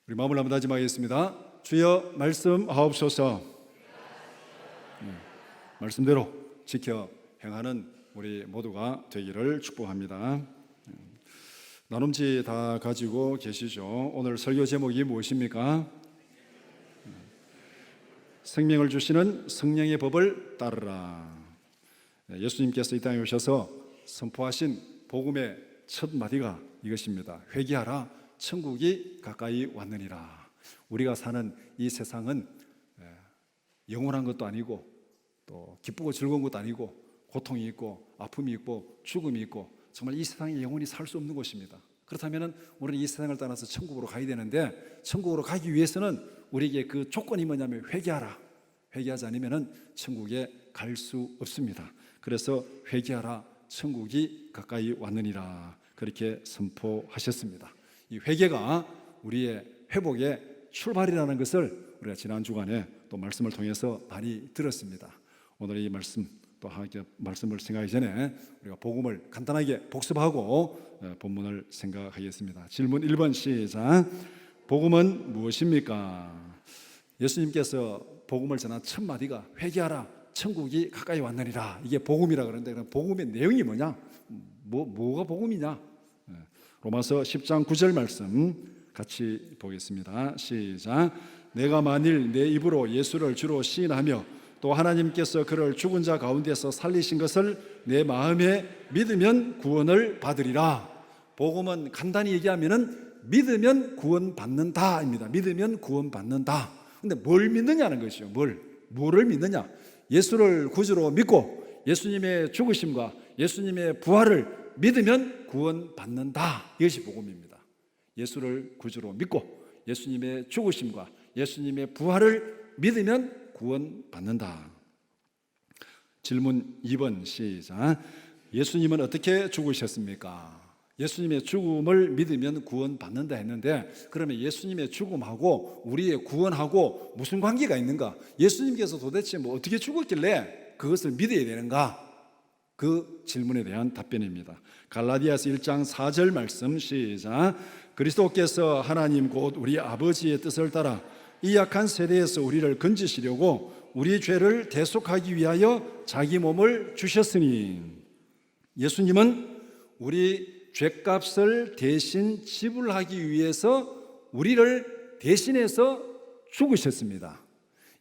우리 마음을 한번 다짐하겠습니다. 주여 말씀하옵소서. 말씀대로 지켜 행하는 우리 모두가 되기를 축복합니다. 나눔지 다 가지고 계시죠? 오늘 설교 제목이 무엇입니까? 생명을 주시는 성령의 법을 따르라. 예수님께서 이 땅에 오셔서 선포하신 복음의 첫 마디가 이것입니다. 회개하라, 천국이 가까이 왔느니라. 우리가 사는 이 세상은 영원한 것도 아니고 또 기쁘고 즐거운 것도 아니고 고통이 있고 아픔이 있고 죽음이 있고 정말 이 세상에 영원히 살 수 없는 곳입니다. 그렇다면 우리는 이 세상을 떠나서 천국으로 가야 되는데, 천국으로 가기 위해서는 우리에게 그 조건이 뭐냐면 회개하라. 회개하지 않으면 천국에 갈 수 없습니다. 그래서 회개하라, 천국이 가까이 왔느니라, 그렇게 선포하셨습니다. 이 회개가 우리의 회복의 출발이라는 것을 우리가 지난 주간에 또 말씀을 통해서 많이 들었습니다. 오늘 이 말씀 또 함께 말씀을 생각하기 전에 우리가 복음을 간단하게 복습하고 본문을 생각하겠습니다. 질문 1번 시작. 복음은 무엇입니까? 예수님께서 복음을 전한 첫 마디가 회개하라, 천국이 가까이 왔느니라. 이게 복음이라 그러는데, 그럼 복음의 내용이 뭐냐? 뭐가 복음이냐? 로마서 10장 9절 말씀 같이 보겠습니다. 시작. 내가 만일 내 입으로 예수를 주로 시인하며 또 하나님께서 그를 죽은 자 가운데서 살리신 것을 내 마음에 믿으면 구원을 받으리라. 복음은 간단히 얘기하면은 믿으면 구원받는다입니다. 믿으면 구원받는다. 근데 뭘 믿느냐는 것이죠. 뭐를 믿느냐? 예수를 구주로 믿고 예수님의 죽으심과 예수님의 부활을 믿으면 구원받는다. 이것이 복음입니다. 예수를 구주로 믿고 예수님의 죽으심과 예수님의 부활을 믿으면 구원받는다. 질문 2번 시작. 예수님은 어떻게 죽으셨습니까? 예수님의 죽음을 믿으면 구원받는다 했는데, 그러면 예수님의 죽음하고 우리의 구원하고 무슨 관계가 있는가? 예수님께서 도대체 어떻게 죽었길래 그것을 믿어야 되는가? 그 질문에 대한 답변입니다. 갈라디아서 1장 4절 말씀 시작. 그리스도께서 하나님 곧 우리 아버지의 뜻을 따라 이 약한 세대에서 우리를 건지시려고 우리 죄를 대속하기 위하여 자기 몸을 주셨으니, 예수님은 우리 죄값을 대신 지불하기 위해서 우리를 대신해서 죽으셨습니다.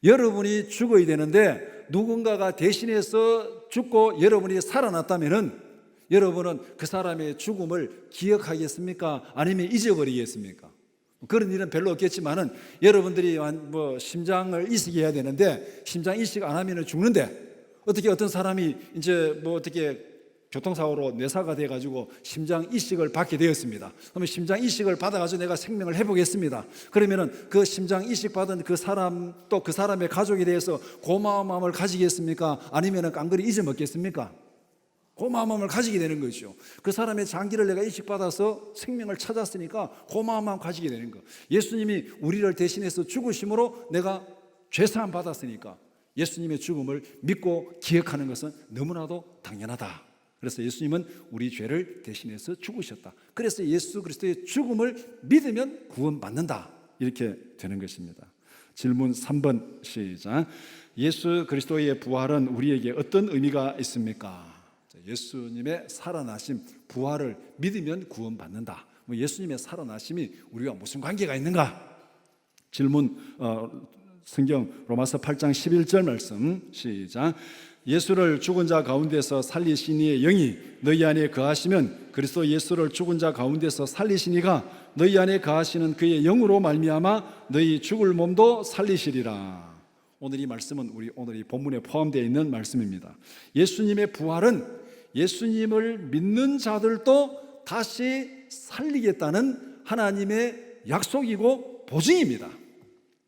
여러분이 죽어야 되는데 누군가가 대신해서 죽고 여러분이 살아났다면 여러분은 그 사람의 죽음을 기억하겠습니까? 아니면 잊어버리겠습니까? 그런 일은 별로 없겠지만은 여러분들이 심장을 이식해야 되는데 심장 이식 안 하면 죽는데, 어떻게 어떤 사람이 이제 어떻게 교통사고로 뇌사가 돼가지고 심장 이식을 받게 되었습니다. 그러면 심장 이식을 받아가지고 내가 생명을 해보겠습니다. 그러면은 그 심장 이식 받은 그 사람 또 그 사람의 가족에 대해서 고마운 마음을 가지겠습니까? 아니면은 깡그리 잊어먹겠습니까? 고마운 마음을 가지게 되는 거죠. 그 사람의 장기를 내가 이식받아서 생명을 찾았으니까 고마운 마음 가지게 되는 거. 예수님이 우리를 대신해서 죽으심으로 내가 죄사함 받았으니까 예수님의 죽음을 믿고 기억하는 것은 너무나도 당연하다. 그래서 예수님은 우리 죄를 대신해서 죽으셨다. 그래서 예수 그리스도의 죽음을 믿으면 구원받는다. 이렇게 되는 것입니다. 질문 3번 시작. 예수 그리스도의 부활은 우리에게 어떤 의미가 있습니까? 예수님의 살아나심, 부활을 믿으면 구원받는다. 예수님의 살아나심이 우리와 무슨 관계가 있는가? 질문 성경 로마서 8장 11절 말씀 시작. 예수를 죽은 자 가운데서 살리신 이의 영이 너희 안에 거하시면 그리스도 예수를 죽은 자 가운데서 살리신 이가 너희 안에 거하시는 그의 영으로 말미암아 너희 죽을 몸도 살리시리라. 오늘 이 말씀은 우리 오늘 이 본문에 포함되어 있는 말씀입니다. 예수님의 부활은 예수님을 믿는 자들도 다시 살리겠다는 하나님의 약속이고 보증입니다.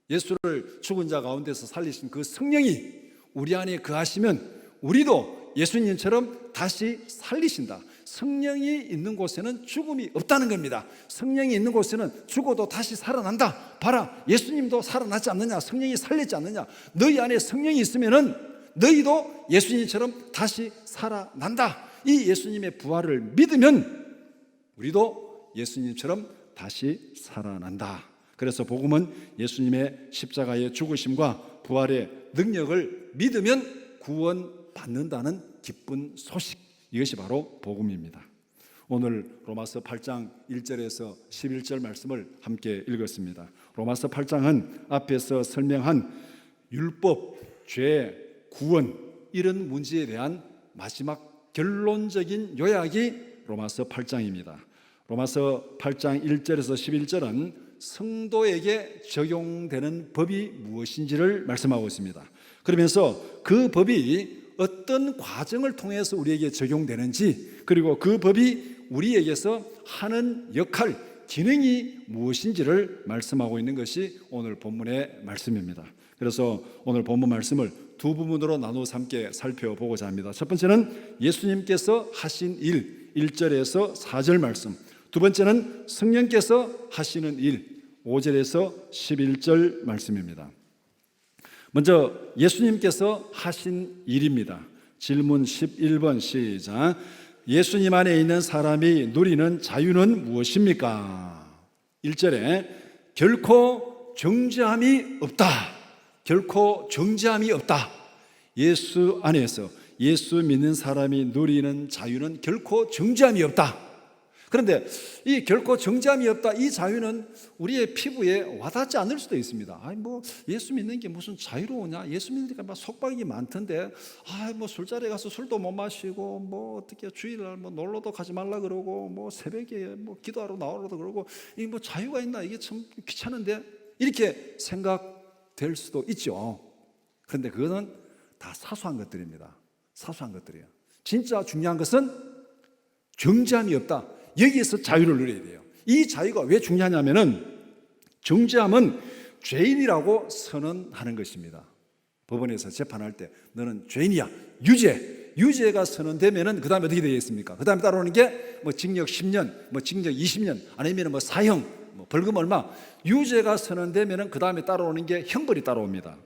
예수를 죽은 자 가운데서 살리신 그 성령이 우리 안에 거하시면 우리도 예수님처럼 다시 살리신다. 성령이 있는 곳에는 죽음이 없다는 겁니다. 성령이 있는 곳에는 죽어도 다시 살아난다. 봐라, 예수님도 살아나지 않느냐? 성령이 살리지 않느냐? 너희 안에 성령이 있으면은 너희도 예수님처럼 다시 살아난다. 이 예수님의 부활을 믿으면 우리도 예수님처럼 다시 살아난다. 그래서 복음은 예수님의 십자가의 죽으심과 부활의 능력을 믿으면 구원받는다는 기쁜 소식, 이것이 바로 복음입니다. 오늘 로마서 8장 1절에서 11절 말씀을 함께 읽었습니다. 로마서 8장은 앞에서 설명한 율법, 죄, 구원 이런 문제에 대한 마지막 결론적인 요약이 로마서 8장입니다. 로마서 8장 1절에서 11절은 성도에게 적용되는 법이 무엇인지를 말씀하고 있습니다. 그러면서 그 법이 어떤 과정을 통해서 우리에게 적용되는지, 그리고 그 법이 우리에게서 하는 역할, 기능이 무엇인지를 말씀하고 있는 것이 오늘 본문의 말씀입니다. 그래서 오늘 본문 말씀을 두 부분으로 나누어서 함께 살펴보고자 합니다. 첫 번째는 예수님께서 하신 일, 1절에서 4절 말씀. 두 번째는 성령께서 하시는 일, 5절에서 11절 말씀입니다. 먼저 예수님께서 하신 일입니다. 질문 11번 시작. 예수님 안에 있는 사람이 누리는 자유는 무엇입니까? 1절에 결코 정죄함이 없다. 결코 정죄함이 없다. 예수 안에서 예수 믿는 사람이 누리는 자유는 결코 정죄함이 없다. 그런데 이 결코 정죄함이 없다, 이 자유는 우리의 피부에 와닿지 않을 수도 있습니다. 아니 뭐 예수 믿는 게 무슨 자유로우냐? 예수 믿으니까 막 속박이 많던데, 뭐 술자리에 가서 술도 못 마시고, 뭐 어떻게 주일날 뭐 놀러도 가지 말라 그러고, 뭐 새벽에 뭐 기도하러 나오라도 그러고, 이 뭐 자유가 있나? 이게 참 귀찮은데, 이렇게 생각될 수도 있죠. 그런데 그거는 다 사소한 것들입니다. 사소한 것들이에요. 진짜 중요한 것은 정죄함이 없다. 여기에서 자유를 누려야 돼요. 이 자유가 왜 중요하냐면은 정죄함은 죄인이라고 선언하는 것입니다. 법원에서 재판할 때 너는 죄인이야. 유죄가 선언되면은 그 다음에 어떻게 되겠습니까? 그 다음에 따라오는 게 뭐 징역 10년, 뭐 징역 20년, 아니면 뭐 사형, 뭐 벌금 얼마. 유죄가 선언되면은 그 다음에 따라오는 게 형벌이 따라옵니다.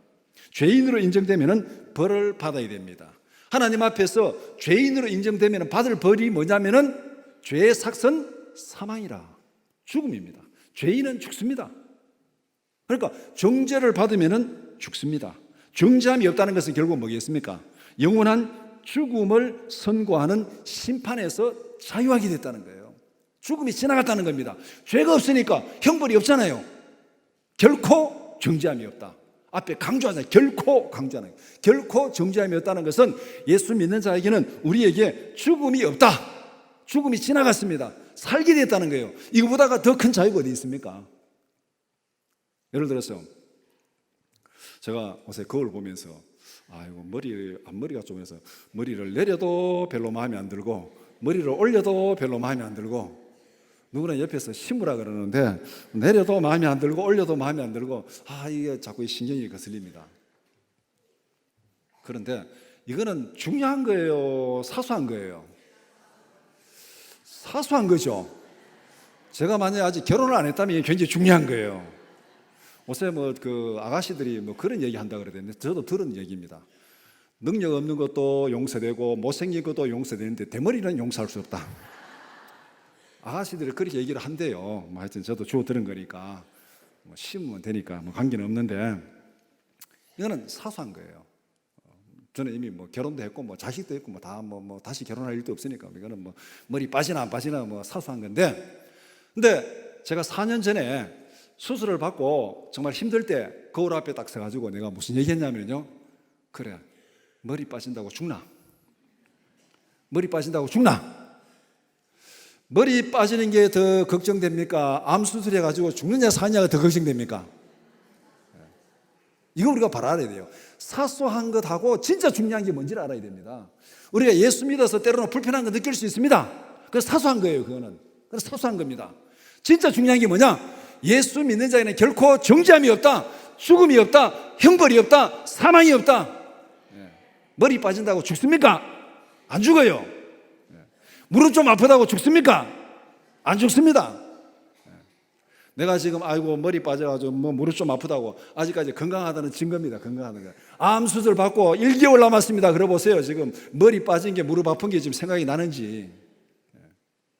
죄인으로 인정되면은 벌을 받아야 됩니다. 하나님 앞에서 죄인으로 인정되면은 받을 벌이 뭐냐면은 죄의 삭은 사망이라, 죽음입니다. 죄인은 죽습니다. 그러니까 정죄를 받으면 죽습니다. 정죄함이 없다는 것은 결국 뭐겠습니까? 영원한 죽음을 선고하는 심판에서 자유하게 됐다는 거예요. 죽음이 지나갔다는 겁니다. 죄가 없으니까 형벌이 없잖아요. 결코 정죄함이 없다. 앞에 강조하잖아요. 결코 강조하는 거예요. 결코 정죄함이 없다는 것은 예수 믿는 자에게는 우리에게 죽음이 없다. 죽음이 지나갔습니다. 살게 됐다는 거예요. 이거보다가 더 큰 자유가 어디 있습니까? 예를 들어서 제가 요새 거울 보면서 이거 앞머리가 좀 해서 머리를 내려도 별로 마음에 안 들고 머리를 올려도 별로 마음에 안 들고, 누구나 옆에서 심으라 그러는데 내려도 마음에 안 들고 올려도 마음에 안 들고, 이게 자꾸 신경이 거슬립니다. 그런데 이거는 중요한 거예요? 사소한 거예요? 사소한 거죠. 제가 만약에 아직 결혼을 안 했다면 이게 굉장히 중요한 거예요. 요새 그 아가씨들이 그런 얘기 한다 그러던데 저도 들은 얘기입니다. 능력 없는 것도 용서되고 못생긴 것도 용서되는데 대머리는 용서할 수 없다. 아가씨들이 그렇게 얘기를 한대요. 하여튼 저도 주워 들은 거니까 심으면 되니까 관계는 없는데, 이거는 사소한 거예요. 저는 이미 결혼도 했고 자식도 있고 다 다시 결혼할 일도 없으니까 이거는 머리 빠지나 안 빠지나 사소한 건데, 근데 제가 4년 전에 수술을 받고 정말 힘들 때 거울 앞에 딱 서가지고 내가 무슨 얘기했냐면요, 그래 머리 빠진다고 죽나? 머리 빠진다고 죽나? 머리 빠지는 게 더 걱정됩니까? 암 수술해가지고 죽느냐 사느냐가 더 걱정됩니까? 이거 우리가 바로 알아야 돼요. 사소한 것하고 진짜 중요한 게 뭔지를 알아야 됩니다. 우리가 예수 믿어서 때로는 불편한 거 느낄 수 있습니다. 그래서 사소한 거예요. 그거는. 그래서 사소한 겁니다. 진짜 중요한 게 뭐냐? 예수 믿는 자에는 결코 정죄함이 없다, 죽음이 없다, 형벌이 없다, 사망이 없다. 머리 빠진다고 죽습니까? 안 죽어요. 무릎 좀 아프다고 죽습니까? 안 죽습니다. 내가 지금 머리 빠져가지고 무릎 좀 아프다고 아직까지 건강하다는 증거입니다. 건강하다는 거. 암 수술 받고 1개월 남았습니다. 그래 보세요. 지금 머리 빠진 게 무릎 아픈 게 지금 생각이 나는지.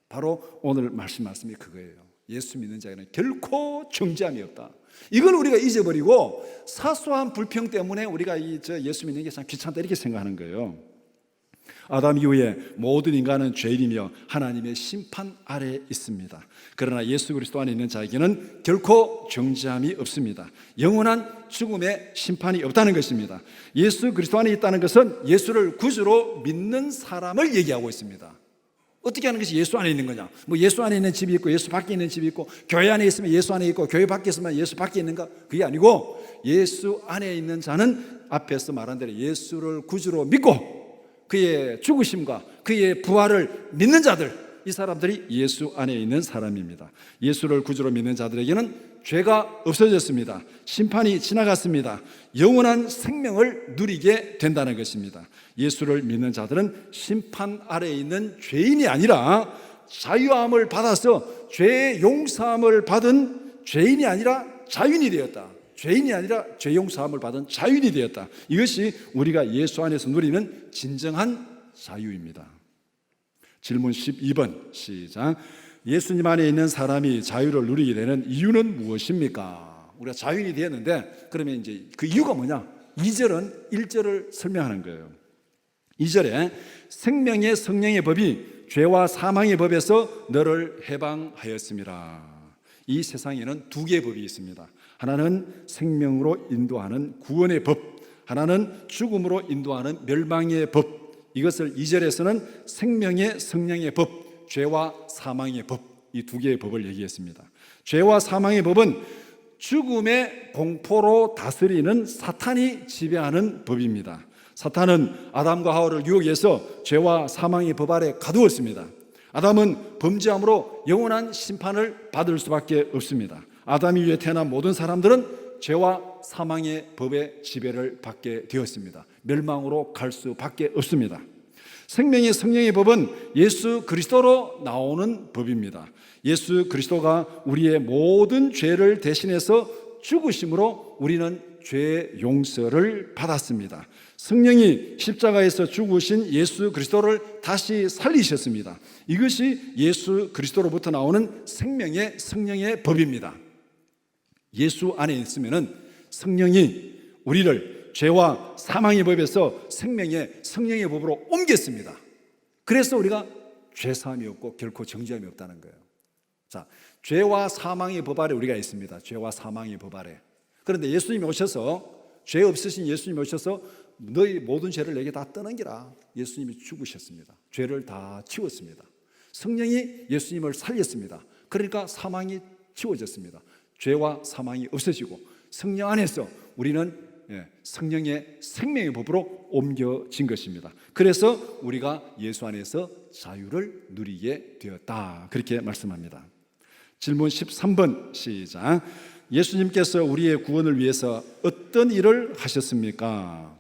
바로 오늘 말씀이 그거예요. 예수 믿는 자에게는 결코 정죄함이 없다. 이걸 우리가 잊어버리고 사소한 불평 때문에 우리가 예수 믿는 게 참 귀찮다 이렇게 생각하는 거예요. 아담 이후에 모든 인간은 죄인이며 하나님의 심판 아래에 있습니다. 그러나 예수 그리스도 안에 있는 자에게는 결코 정죄함이 없습니다. 영원한 죽음의 심판이 없다는 것입니다. 예수 그리스도 안에 있다는 것은 예수를 구주로 믿는 사람을 얘기하고 있습니다. 어떻게 하는 것이 예수 안에 있는 거냐? 뭐 예수 안에 있는 집이 있고 예수 밖에 있는 집이 있고 교회 안에 있으면 예수 안에 있고 교회 밖에 있으면 예수 밖에 있는가? 그게 아니고 예수 안에 있는 자는 앞에서 말한 대로 예수를 구주로 믿고 그의 죽으심과 그의 부활을 믿는 자들, 이 사람들이 예수 안에 있는 사람입니다. 예수를 구주로 믿는 자들에게는 죄가 없어졌습니다. 심판이 지나갔습니다. 영원한 생명을 누리게 된다는 것입니다. 예수를 믿는 자들은 심판 아래에 있는 죄인이 아니라 자유함을 받아서 죄의 용서함을 받은 죄인이 아니라 자유인이 되었다. 죄인이 아니라 죄 용서함을 받은 자유인이 되었다. 이것이 우리가 예수 안에서 누리는 진정한 자유입니다. 질문 12번 시작. 예수님 안에 있는 사람이 자유를 누리게 되는 이유는 무엇입니까? 우리가 자유인이 되었는데 그러면 이제 그 이유가 뭐냐? 2절은 1절을 설명하는 거예요. 2절에 생명의 성령의 법이 죄와 사망의 법에서 너를 해방하였음이라. 이 세상에는 두 개의 법이 있습니다. 하나는 생명으로 인도하는 구원의 법, 하나는 죽음으로 인도하는 멸망의 법. 이것을 2절에서는 생명의 성령의 법, 죄와 사망의 법, 이 두 개의 법을 얘기했습니다. 죄와 사망의 법은 죽음의 공포로 다스리는 사탄이 지배하는 법입니다. 사탄은 아담과 하와를 유혹해서 죄와 사망의 법 아래 가두었습니다. 아담은 범죄함으로 영원한 심판을 받을 수밖에 없습니다. 아담 이후에 태어난 모든 사람들은 죄와 사망의 법의 지배를 받게 되었습니다. 멸망으로 갈 수밖에 없습니다. 생명의 성령의 법은 예수 그리스도로 나오는 법입니다. 예수 그리스도가 우리의 모든 죄를 대신해서 죽으심으로 우리는 죄의 용서를 받았습니다. 성령이 십자가에서 죽으신 예수 그리스도를 다시 살리셨습니다. 이것이 예수 그리스도로부터 나오는 생명의 성령의 법입니다. 예수 안에 있으면 성령이 우리를 죄와 사망의 법에서 생명의 성령의 법으로 옮겼습니다. 그래서 우리가 죄사함이 없고 결코 정죄함이 없다는 거예요. 자, 죄와 사망의 법 아래 우리가 있습니다. 죄와 사망의 법 아래. 그런데 예수님이 오셔서, 죄 없으신 예수님이 오셔서 너희 모든 죄를 내게 다 떠넘기라. 예수님이 죽으셨습니다. 죄를 다 치웠습니다. 성령이 예수님을 살렸습니다. 그러니까 사망이 치워졌습니다. 죄와 사망이 없어지고 성령 안에서 우리는 성령의 생명의 법으로 옮겨진 것입니다. 그래서 우리가 예수 안에서 자유를 누리게 되었다. 그렇게 말씀합니다. 질문 13번 시작. 예수님께서 우리의 구원을 위해서 어떤 일을 하셨습니까?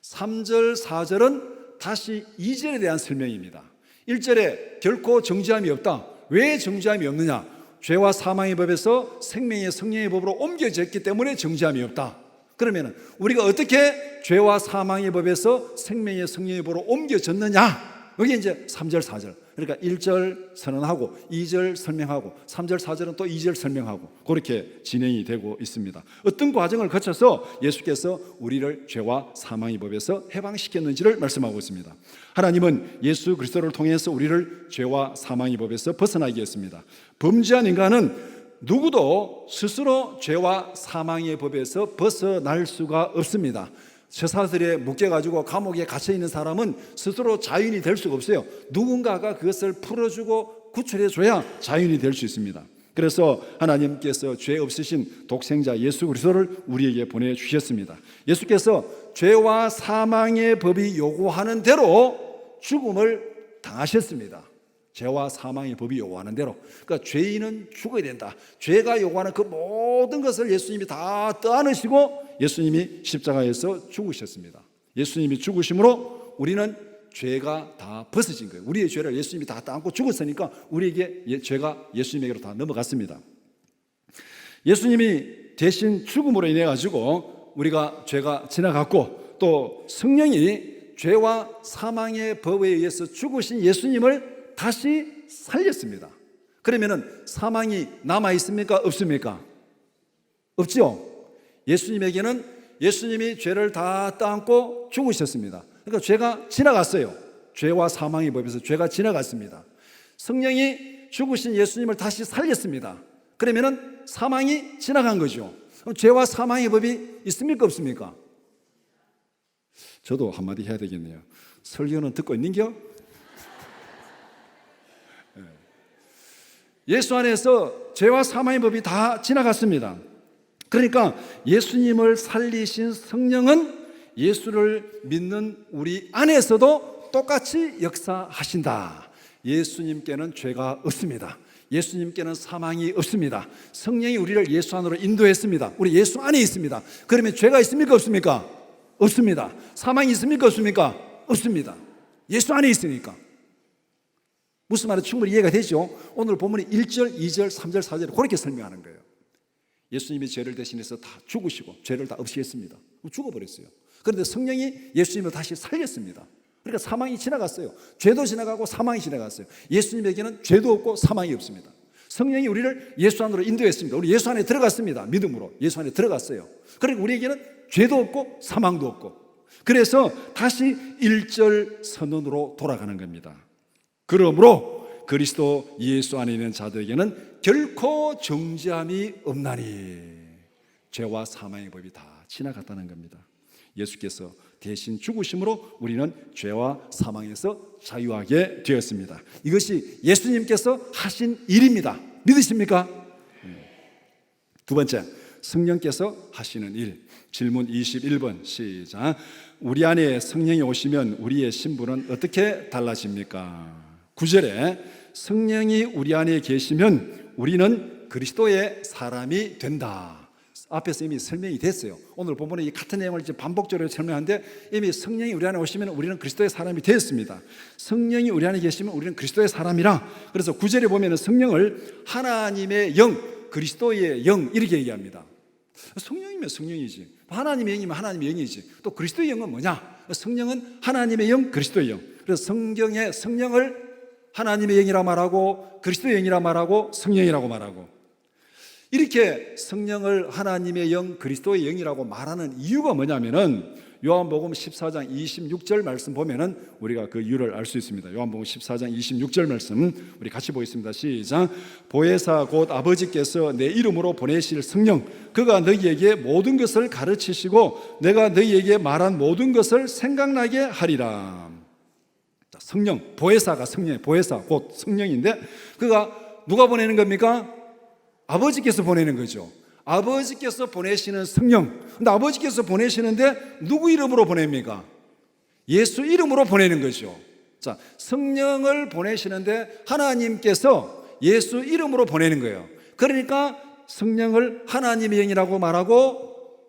3절, 4절은 다시 2절에 대한 설명입니다. 1절에 결코 정죄함이 없다. 왜 정죄함이 없느냐? 죄와 사망의 법에서 생명의 성령의 법으로 옮겨졌기 때문에 정죄함이 없다. 그러면 우리가 어떻게 죄와 사망의 법에서 생명의 성령의 법으로 옮겨졌느냐? 여기 이제 3절, 4절. 그러니까 1절 선언하고 2절 설명하고 3절, 4절은 또 2절 설명하고 그렇게 진행이 되고 있습니다. 어떤 과정을 거쳐서 예수께서 우리를 죄와 사망의 법에서 해방시켰는지를 말씀하고 있습니다. 하나님은 예수 그리스도를 통해서 우리를 죄와 사망의 법에서 벗어나게 했습니다. 범죄한 인간은 누구도 스스로 죄와 사망의 법에서 벗어날 수가 없습니다. 쇠사슬에 묶여가지고 감옥에 갇혀있는 사람은 스스로 자유인이 될 수가 없어요. 누군가가 그것을 풀어주고 구출해줘야 자유인이 될 수 있습니다. 그래서 하나님께서 죄 없으신 독생자 예수 그리스도를 우리에게 보내주셨습니다. 예수께서 죄와 사망의 법이 요구하는 대로 죽음을 당하셨습니다. 죄와 사망의 법이 요구하는 대로. 그러니까 죄인은 죽어야 된다. 죄가 요구하는 그 모든 것을 예수님이 다 떠안으시고 예수님이 십자가에서 죽으셨습니다. 예수님이 죽으심으로 우리는 죄가 다 벗어진 거예요. 우리의 죄를 예수님이 다 안고 죽었으니까 우리에게 죄가 예수님에게로 다 넘어갔습니다. 예수님이 대신 죽음으로 인해 가지고 우리가 죄가 지나갔고 또 성령이 죄와 사망의 법에 의해서 죽으신 예수님을 다시 살렸습니다. 그러면은 사망이 남아 있습니까? 없습니까? 없죠. 예수님에게는 예수님이 죄를 다 떠안고 죽으셨습니다. 그러니까 죄가 지나갔어요. 죄와 사망의 법에서 죄가 지나갔습니다. 성령이 죽으신 예수님을 다시 살렸습니다. 그러면은 사망이 지나간 거죠. 그럼 죄와 사망의 법이 있습니까? 없습니까? 저도 한마디 해야 되겠네요. 설교는 듣고 있는겨? 예수 안에서 죄와 사망의 법이 다 지나갔습니다. 그러니까 예수님을 살리신 성령은 예수를 믿는 우리 안에서도 똑같이 역사하신다. 예수님께는 죄가 없습니다. 예수님께는 사망이 없습니다. 성령이 우리를 예수 안으로 인도했습니다. 우리 예수 안에 있습니다. 그러면 죄가 있습니까? 없습니까? 없습니다. 사망이 있습니까? 없습니까? 없습니다. 예수 안에 있으니까. 무슨 말인지 충분히 이해가 되죠? 오늘 본문이 1절, 2절, 3절, 4절 그렇게 설명하는 거예요. 예수님이 죄를 대신해서 다 죽으시고 죄를 다 없이 했습니다. 죽어버렸어요. 그런데 성령이 예수님을 다시 살렸습니다. 그러니까 사망이 지나갔어요. 죄도 지나가고 사망이 지나갔어요. 예수님에게는 죄도 없고 사망이 없습니다. 성령이 우리를 예수 안으로 인도했습니다. 우리 예수 안에 들어갔습니다. 믿음으로 예수 안에 들어갔어요. 그러니까 우리에게는 죄도 없고 사망도 없고, 그래서 다시 1절 선언으로 돌아가는 겁니다. 그러므로 그리스도 예수 안에 있는 자들에게는 결코 정죄함이 없나니. 죄와 사망의 법이 다 지나갔다는 겁니다. 예수께서 대신 죽으심으로 우리는 죄와 사망에서 자유하게 되었습니다. 이것이 예수님께서 하신 일입니다. 믿으십니까? 두 번째, 성령께서 하시는 일. 질문 21번 시작. 우리 안에 성령이 오시면 우리의 신분은 어떻게 달라집니까? 9절에 성령이 우리 안에 계시면 우리는 그리스도의 사람이 된다. 앞에서 이미 설명이 됐어요. 오늘 본문에 이 같은 내용을 이제 반복적으로 설명하는데, 이미 성령이 우리 안에 오시면 우리는 그리스도의 사람이 되었습니다. 성령이 우리 안에 계시면 우리는 그리스도의 사람이라. 그래서 9절에 보면 성령을 하나님의 영, 그리스도의 영 이렇게 얘기합니다. 성령이면 성령이지, 하나님의 영이면 하나님의 영이지, 또 그리스도의 영은 뭐냐? 성령은 하나님의 영, 그리스도의 영. 그래서 성경에 성령을 하나님의 영이라 말하고 그리스도의 영이라 말하고 성령이라고 말하고, 이렇게 성령을 하나님의 영, 그리스도의 영이라고 말하는 이유가 뭐냐면은 요한복음 14장 26절 말씀 보면은 우리가 그 이유를 알 수 있습니다. 요한복음 14장 26절 말씀 우리 같이 보겠습니다. 시작. 보혜사 곧 아버지께서 내 이름으로 보내실 성령, 그가 너희에게 모든 것을 가르치시고 내가 너희에게 말한 모든 것을 생각나게 하리라. 성령, 보혜사가 성령이에요. 보혜사 곧 성령인데, 그가 누가 보내는 겁니까? 아버지께서 보내는 거죠. 아버지께서 보내시는 성령. 근데 아버지께서 보내시는데 누구 이름으로 보냅니까? 예수 이름으로 보내는 거죠. 자, 성령을 보내시는데 하나님께서 예수 이름으로 보내는 거예요. 그러니까 성령을 하나님의 영이라고 말하고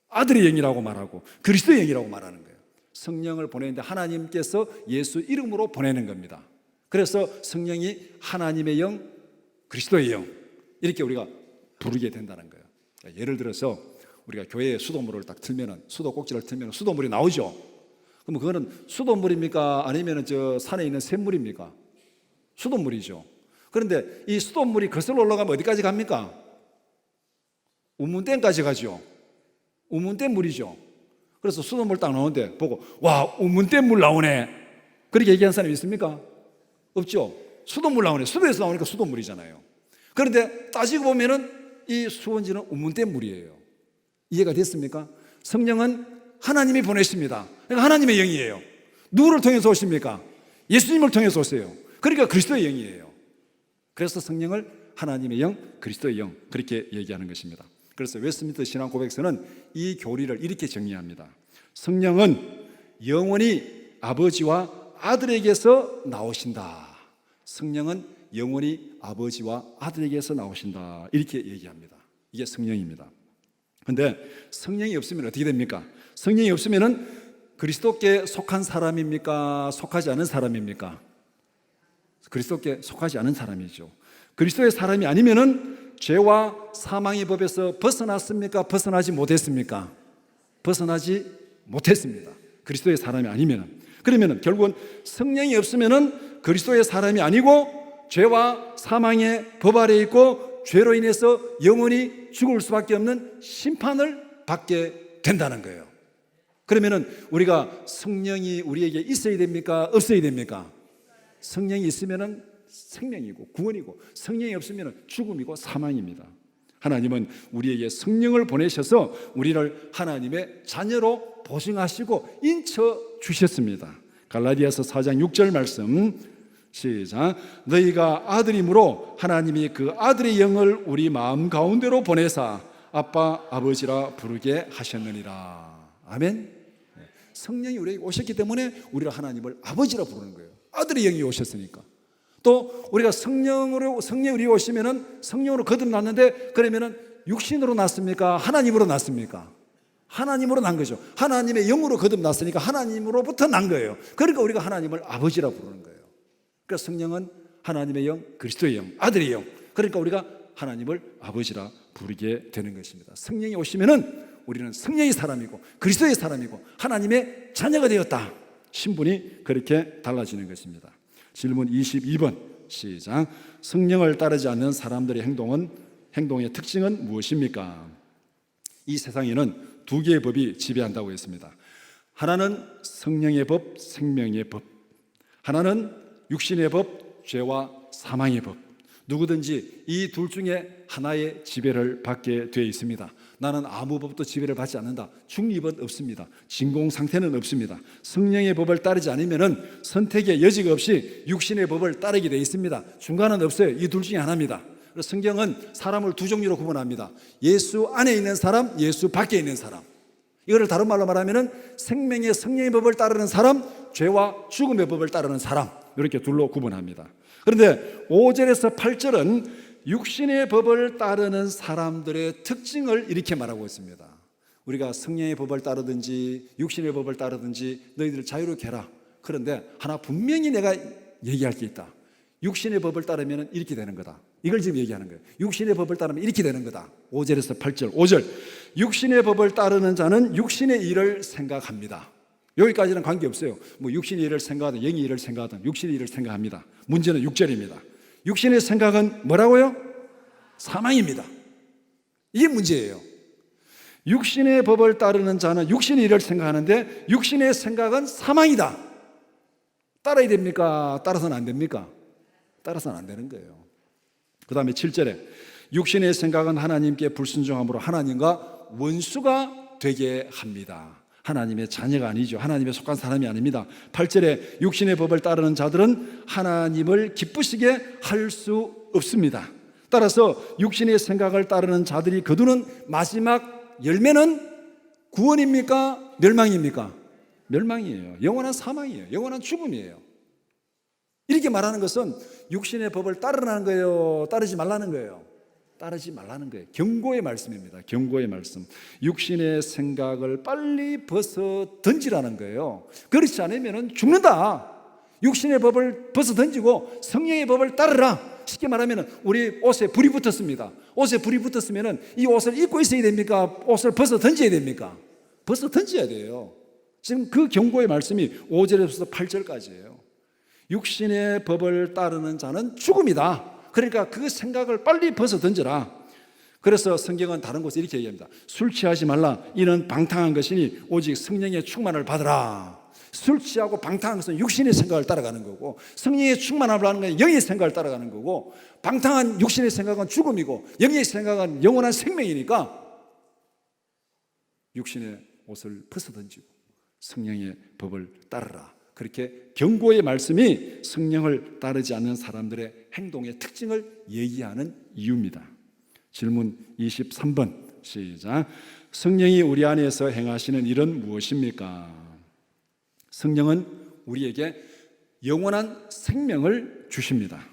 아들의 영이라고 말하고 그리스도의 영이라고 말하는 거예요. 성령을 보내는데 하나님께서 예수 이름으로 보내는 겁니다. 그래서 성령이 하나님의 영, 그리스도의 영 이렇게 우리가 부르게 된다는 거예요. 예를 들어서 우리가 교회에 수돗물을 딱 틀면은, 수도꼭지를 틀면 수돗물이 나오죠. 그럼 그거는 수돗물입니까? 아니면 저 산에 있는 샘물입니까? 수돗물이죠. 그런데 이 수돗물이 거슬러 올라가면 어디까지 갑니까? 우문댐까지 가죠. 우문댐 물이죠. 그래서 수돗물 딱 나오는데 보고 와, 우문댐 물 나오네, 그렇게 얘기한 사람이 있습니까? 없죠. 수돗물 나오네. 수도에서 나오니까 수돗물이잖아요. 그런데 따지고 보면은 이 수원지는 우문댐 물이에요. 이해가 됐습니까? 성령은 하나님이 보내십니다. 그러니까 하나님의 영이에요. 누구를 통해서 오십니까? 예수님을 통해서 오세요. 그러니까 그리스도의 영이에요. 그래서 성령을 하나님의 영, 그리스도의 영 그렇게 얘기하는 것입니다. 그래서 웨스트민스터 신앙 고백서는 이 교리를 이렇게 정리합니다. 성령은 영원히 아버지와 아들에게서 나오신다. 성령은 영원히 아버지와 아들에게서 나오신다, 이렇게 얘기합니다. 이게 성령입니다. 그런데 성령이 없으면 어떻게 됩니까? 성령이 없으면 그리스도께 속한 사람입니까? 속하지 않은 사람입니까? 그리스도께 속하지 않은 사람이죠. 그리스도의 사람이 아니면 죄와 사망의 법에서 벗어났습니까? 벗어나지 못했습니까? 벗어나지 못했습니다. 그리스도의 사람이 아니면. 그러면 결국은 성령이 없으면 그리스도의 사람이 아니고 죄와 사망의 법 아래에 있고 죄로 인해서 영원히 죽을 수밖에 없는 심판을 받게 된다는 거예요. 그러면은 우리가 성령이 우리에게 있어야 됩니까? 없어야 됩니까? 성령이 있으면은 생명이고 구원이고, 성령이 없으면 죽음이고 사망입니다. 하나님은 우리에게 성령을 보내셔서 우리를 하나님의 자녀로 보증하시고 인쳐 주셨습니다. 갈라디아서 4장 6절 말씀 시작. 너희가 아들이므로 하나님이 그 아들의 영을 우리 마음 가운데로 보내사 아빠 아버지라 부르게 하셨느니라. 아멘. 성령이 우리에게 오셨기 때문에 우리가 하나님을 아버지라 부르는 거예요. 아들의 영이 오셨으니까. 또 우리가 성령이 우리에게 오시면은 성령으로 거듭났는데, 그러면은 육신으로 났습니까? 하나님으로 났습니까? 하나님으로 난 거죠. 하나님의 영으로 거듭났으니까 하나님으로부터 난 거예요. 그러니까 우리가 하나님을 아버지라 부르는 거예요. 그러니까 성령은 하나님의 영, 그리스도의 영, 아들의 영. 그러니까 우리가 하나님을 아버지라 부르게 되는 것입니다. 성령이 오시면은 우리는 성령의 사람이고 그리스도의 사람이고 하나님의 자녀가 되었다. 신분이 그렇게 달라지는 것입니다. 질문 22번 시작. 성령을 따르지 않는 사람들의 행동의 특징은 무엇입니까? 이 세상에는 두 개의 법이 지배한다고 했습니다. 하나는 성령의 법, 생명의 법. 하나는 육신의 법, 죄와 사망의 법. 누구든지 이 둘 중에 하나의 지배를 받게 되어 있습니다. 나는 아무 법도 지배를 받지 않는다. 중립은 없습니다. 진공 상태는 없습니다. 성령의 법을 따르지 않으면 선택의 여지가 없이 육신의 법을 따르게 되어 있습니다. 중간은 없어요. 이 둘 중에 하나입니다. 성경은 사람을 두 종류로 구분합니다. 예수 안에 있는 사람, 예수 밖에 있는 사람. 이거를 다른 말로 말하면 생명의 성령의 법을 따르는 사람, 죄와 죽음의 법을 따르는 사람, 이렇게 둘로 구분합니다. 그런데 5절에서 8절은 육신의 법을 따르는 사람들의 특징을 이렇게 말하고 있습니다. 우리가 성령의 법을 따르든지 육신의 법을 따르든지 너희들 자유롭게 해라. 그런데 하나 분명히 내가 얘기할 게 있다. 육신의 법을 따르면 이렇게 되는 거다. 이걸 지금 얘기하는 거예요. 육신의 법을 따르면 이렇게 되는 거다. 5절에서 8절. 5절. 육신의 법을 따르는 자는 육신의 일을 생각합니다. 여기까지는 관계없어요. 뭐 육신의 일을 생각하든 영의 일을 생각하든 육신의 일을 생각합니다. 문제는 6절입니다. 육신의 생각은 뭐라고요? 사망입니다. 이게 문제예요. 육신의 법을 따르는 자는 육신의 일을 생각하는데 육신의 생각은 사망이다. 따라야 됩니까? 따라서는 안 됩니까? 따라서는 안 되는 거예요. 그 다음에 7절에 육신의 생각은 하나님께 불순종함으로 하나님과 원수가 되게 합니다. 하나님의 자녀가 아니죠. 하나님에 속한 사람이 아닙니다. 8절에 육신의 법을 따르는 자들은 하나님을 기쁘시게 할 수 없습니다. 따라서 육신의 생각을 따르는 자들이 거두는 마지막 열매는 구원입니까? 멸망입니까? 멸망이에요. 영원한 사망이에요. 영원한 죽음이에요. 이렇게 말하는 것은 육신의 법을 따르라는 거예요? 따르지 말라는 거예요? 따르지 말라는 거예요. 경고의 말씀입니다. 경고의 말씀. 육신의 생각을 빨리 벗어 던지라는 거예요. 그렇지 않으면 죽는다. 육신의 법을 벗어 던지고 성령의 법을 따르라. 쉽게 말하면 우리 옷에 불이 붙었습니다. 옷에 불이 붙었으면 이 옷을 입고 있어야 됩니까? 옷을 벗어 던져야 됩니까? 벗어 던져야 돼요. 지금 그 경고의 말씀이 5절에서 8절까지예요. 육신의 법을 따르는 자는 죽음이다. 그러니까 그 생각을 빨리 벗어 던져라. 그래서 성경은 다른 곳에 이렇게 얘기합니다. 술 취하지 말라. 이는 방탕한 것이니 오직 성령의 충만을 받으라. 술 취하고 방탕한 것은 육신의 생각을 따라가는 거고, 성령의 충만함을 하는 건 영의 생각을 따라가는 거고, 방탕한 육신의 생각은 죽음이고 영의 생각은 영원한 생명이니까 육신의 옷을 벗어 던지고 성령의 법을 따르라. 그렇게 경고의 말씀이 성령을 따르지 않는 사람들의 행동의 특징을 얘기하는 이유입니다. 질문 23번 시작. 성령이 우리 안에서 행하시는 일은 무엇입니까? 성령은 우리에게 영원한 생명을 주십니다.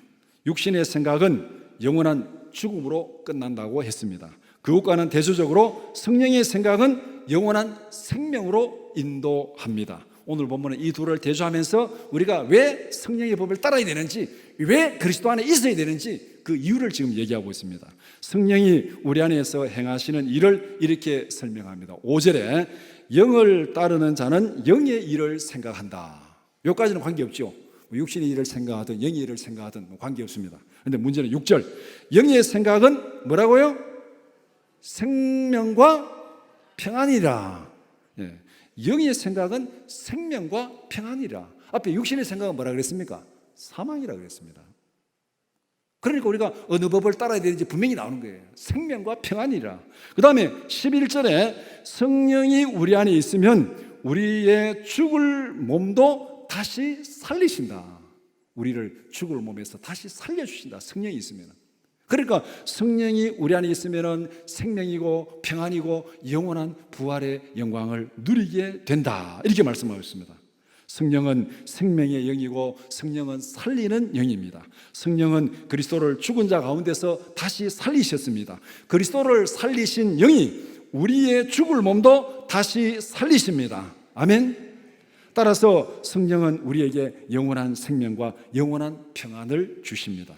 육신의 생각은 영원한 죽음으로 끝난다고 했습니다. 그것과는 대조적으로 성령의 생각은 영원한 생명으로 인도합니다. 오늘 본문은 이 둘을 대조하면서 우리가 왜 성령의 법을 따라야 되는지, 왜 그리스도 안에 있어야 되는지 그 이유를 지금 얘기하고 있습니다. 성령이 우리 안에서 행하시는 일을 이렇게 설명합니다. 5절에 영을 따르는 자는 영의 일을 생각한다. 여기까지는 관계없죠. 육신의 일을 생각하든 영의 일을 생각하든 관계없습니다. 그런데 문제는 6절, 영의 생각은 뭐라고요? 생명과 평안이라. 예. 영의 생각은 생명과 평안이라. 앞에 육신의 생각은 뭐라 그랬습니까? 사망이라 그랬습니다. 그러니까 우리가 어느 법을 따라야 되는지 분명히 나오는 거예요. 생명과 평안이라. 그 다음에 11절에 성령이 우리 안에 있으면 우리의 죽을 몸도 다시 살리신다. 우리를 죽을 몸에서 다시 살려주신다. 성령이 있으면. 그러니까 성령이 우리 안에 있으면 생명이고 평안이고 영원한 부활의 영광을 누리게 된다. 이렇게 말씀하고 있습니다. 성령은 생명의 영이고 성령은 살리는 영입니다. 성령은 그리스도를 죽은 자 가운데서 다시 살리셨습니다. 그리스도를 살리신 영이 우리의 죽을 몸도 다시 살리십니다. 아멘. 따라서 성령은 우리에게 영원한 생명과 영원한 평안을 주십니다.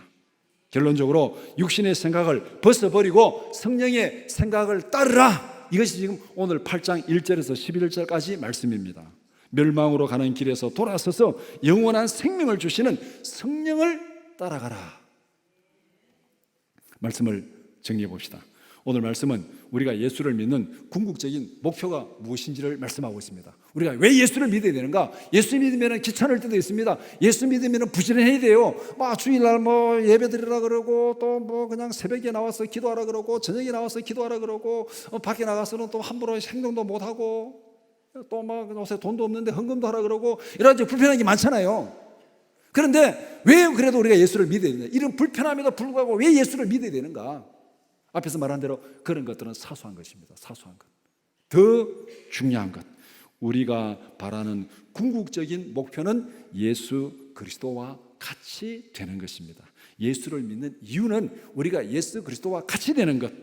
결론적으로 육신의 생각을 벗어버리고 성령의 생각을 따르라. 이것이 지금 오늘 8장 1절에서 11절까지 말씀입니다. 멸망으로 가는 길에서 돌아서서 영원한 생명을 주시는 성령을 따라가라. 말씀을 정리해 봅시다. 오늘 말씀은 우리가 예수를 믿는 궁극적인 목표가 무엇인지를 말씀하고 있습니다. 우리가 왜 예수를 믿어야 되는가? 예수 믿으면 귀찮을 때도 있습니다. 예수 믿으면 부지런해야 돼요. 주일날 예배 드리라 그러고 또 그냥 새벽에 나와서 기도하라 그러고 저녁에 나와서 기도하라 그러고 밖에 나가서는 또 함부로 행동도 못 하고 또 요새 돈도 없는데 헌금도 하라 그러고 이런 불편한 게 많잖아요. 그런데 왜 그래도 우리가 예수를 믿어야 되냐? 이런 불편함에도 불구하고 왜 예수를 믿어야 되는가? 앞에서 말한 대로 그런 것들은 사소한 것입니다. 사소한 것. 더 중요한 것, 우리가 바라는 궁극적인 목표는 예수 그리스도와 같이 되는 것입니다. 예수를 믿는 이유는 우리가 예수 그리스도와 같이 되는 것,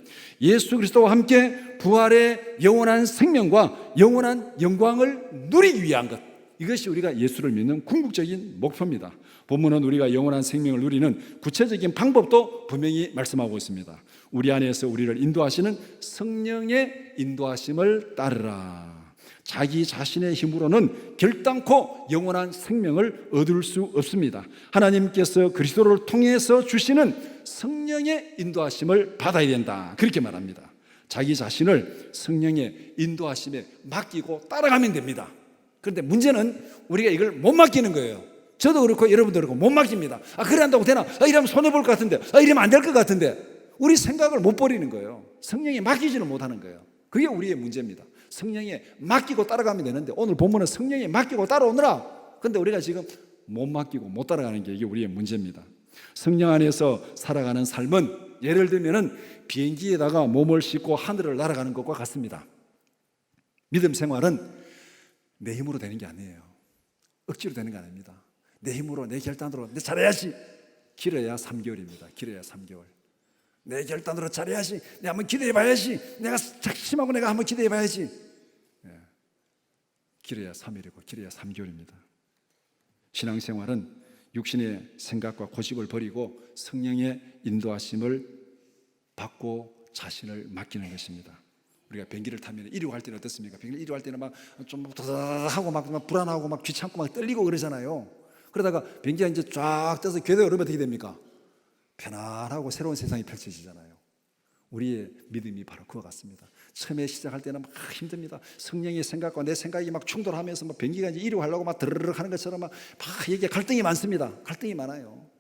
예수 그리스도와 함께 부활의 영원한 생명과 영원한 영광을 누리기 위한 것, 이것이 우리가 예수를 믿는 궁극적인 목표입니다. 본문은 우리가 영원한 생명을 누리는 구체적인 방법도 분명히 말씀하고 있습니다. 우리 안에서 우리를 인도하시는 성령의 인도하심을 따르라. 자기 자신의 힘으로는 결단코 영원한 생명을 얻을 수 없습니다. 하나님께서 그리스도를 통해서 주시는 성령의 인도하심을 받아야 된다. 그렇게 말합니다. 자기 자신을 성령의 인도하심에 맡기고 따라가면 됩니다. 그런데 문제는 우리가 이걸 못 맡기는 거예요. 저도 그렇고 여러분도 그렇고 못 맡깁니다. 그래 한다고 되나? 이러면 손해볼 것 같은데, 이러면 안 될 것 같은데, 우리 생각을 못 버리는 거예요. 성령에 맡기지는 못하는 거예요. 그게 우리의 문제입니다. 성령에 맡기고 따라가면 되는데 오늘 본문은 성령에 맡기고 따라오느라, 근데 우리가 지금 못 맡기고 못 따라가는 게 이게 우리의 문제입니다. 성령 안에서 살아가는 삶은 예를 들면 비행기에다가 몸을 싣고 하늘을 날아가는 것과 같습니다. 믿음 생활은 내 힘으로 되는 게 아니에요. 억지로 되는 게 아닙니다. 내 힘으로, 내 결단으로 내 잘해야지. 길어야 3개월입니다. 길어야 3개월. 내 결단으로 잘해야지. 내가 한번 기도해 봐야지. 내가 작심하고 내가 한번 기도해 봐야지. 길어야 3일이고 길어야 3개월입니다. 신앙생활은 육신의 생각과 고집을 버리고 성령의 인도하심을 받고 자신을 맡기는 것입니다. 우리가 비행기를 타면 이륙할 때는 어떻습니까? 비행기 이륙할 때는 막 좀 더하고 막 불안하고 막 귀찮고 막 떨리고 그러잖아요. 그러다가 비행기가 이제 쫙 떠서 궤도에 오르면 어떻게 됩니까? 편안하고 새로운 세상이 펼쳐지잖아요. 우리의 믿음이 바로 그와 같습니다. 처음에 시작할 때는 막 힘듭니다. 성령의 생각과 내 생각이 막 충돌하면서 막 비행기가 이제 이륙하려고 막 드르륵 하는 것처럼 막 이게 갈등이 많습니다. 갈등이 많아요.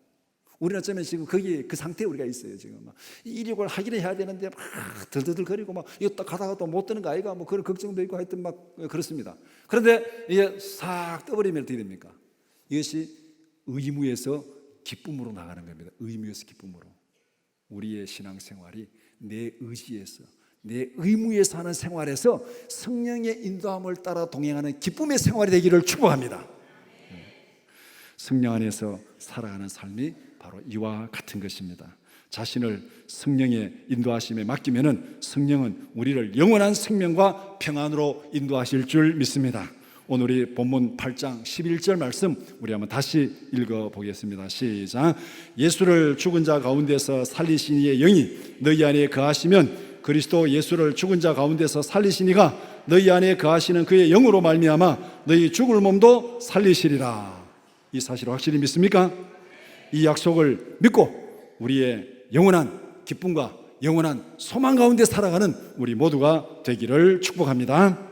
우리는 어쩌면 지금 거기 그 상태에 우리가 있어요. 지금 막 이륙을 하기를 해야 되는데 막 들들거리고 막 이거 딱 가다가 또 못 뜨는 거 아이가 뭐 그런 걱정도 있고 하여튼 막 그렇습니다. 그런데 이게 싹 떠버리면 어떻게 됩니까? 이것이 의무에서 기쁨으로 나가는 겁니다. 의무에서 기쁨으로. 우리의 신앙생활이 내 의지에서, 내 의무에서 하는 생활에서 성령의 인도함을 따라 동행하는 기쁨의 생활이 되기를 축복합니다. 성령 안에서 살아가는 삶이 바로 이와 같은 것입니다. 자신을 성령의 인도하심에 맡기면은 성령은 우리를 영원한 생명과 평안으로 인도하실 줄 믿습니다. 오늘 우리 본문 8장 11절 말씀 우리 한번 다시 읽어보겠습니다. 시작. 예수를 죽은 자 가운데서 살리신 이의 영이 너희 안에 거하시면 그리스도 예수를 죽은 자 가운데서 살리신 이가 너희 안에 거하시는 그의 영으로 말미암아 너희 죽을 몸도 살리시리라. 이 사실을 확실히 믿습니까? 이 약속을 믿고 우리의 영원한 기쁨과 영원한 소망 가운데 살아가는 우리 모두가 되기를 축복합니다.